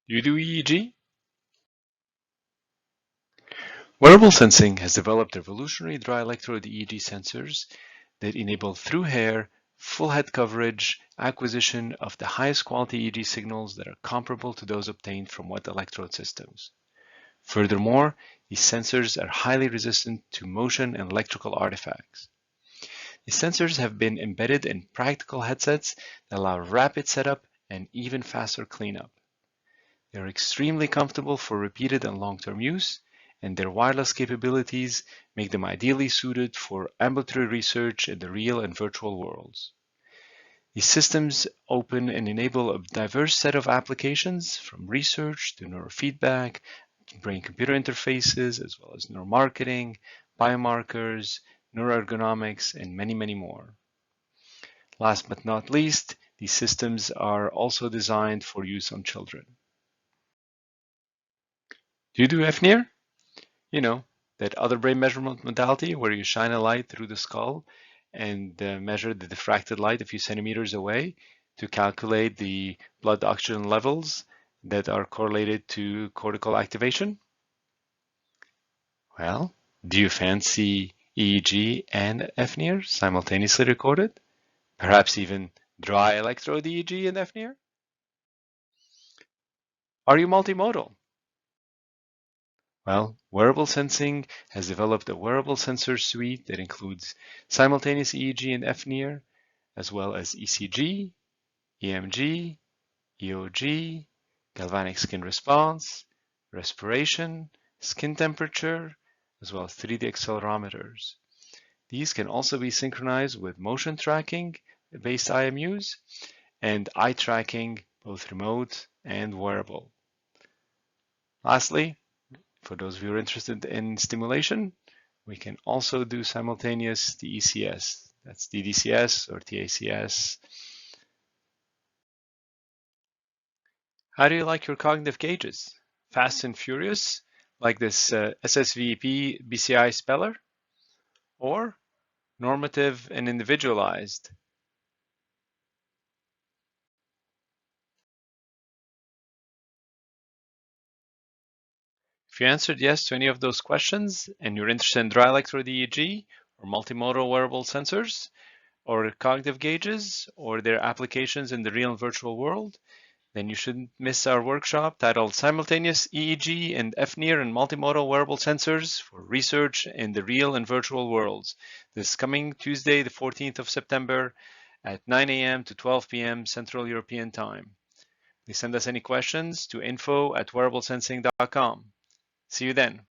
You do EEG? Wearable sensing has developed revolutionary dry electrode EEG sensors that enable through hair, full head coverage, acquisition of the highest quality EEG signals that are comparable to those obtained from wet electrode systems. Furthermore, these sensors are highly resistant to motion and electrical artifacts. These sensors have been embedded in practical headsets that allow rapid setup and even faster cleanup. They are extremely comfortable for repeated and long-term use, and their wireless capabilities make them ideally suited for ambulatory research in the real and virtual worlds. These systems open and enable a diverse set of applications, from research to neurofeedback, brain-computer interfaces, as well as neuromarketing, biomarkers, neuroergonomics, and many, many more. Last but not least, these systems are also designed for use on children. Do you do fNIR? You know, that other brain measurement modality where you shine a light through the skull and measure the diffracted light a few centimeters away to calculate the blood oxygen levels that are correlated to cortical activation? Well, do you fancy EEG and fNIR simultaneously recorded? Perhaps even dry electrode EEG and fNIR? Are you multimodal? Well, wearable sensing has developed a wearable sensor suite that includes simultaneous EEG and fNIR, as well as ECG, EMG, EOG, galvanic skin response, respiration, skin temperature, as well as 3D accelerometers. These can also be synchronized with motion tracking based IMUs and eye tracking, both remote and wearable. Lastly, for those of you who are interested in stimulation, we can also do simultaneous DECS. That's DDCS or TACS. How do you like your cognitive gauges? Fast and furious, like this SSVP BCI speller? Or normative and individualized? If you answered yes to any of those questions and you're interested in dry electrode EEG or multimodal wearable sensors or cognitive gauges or their applications in the real and virtual world, then you shouldn't miss our workshop titled Simultaneous EEG and fNIR and Multimodal Wearable Sensors for Research in the Real and Virtual Worlds. This coming Tuesday, the 14th of September at 9 a.m. to 12 p.m. Central European Time. Please send us any questions to info@wearablesensing.com. See you then.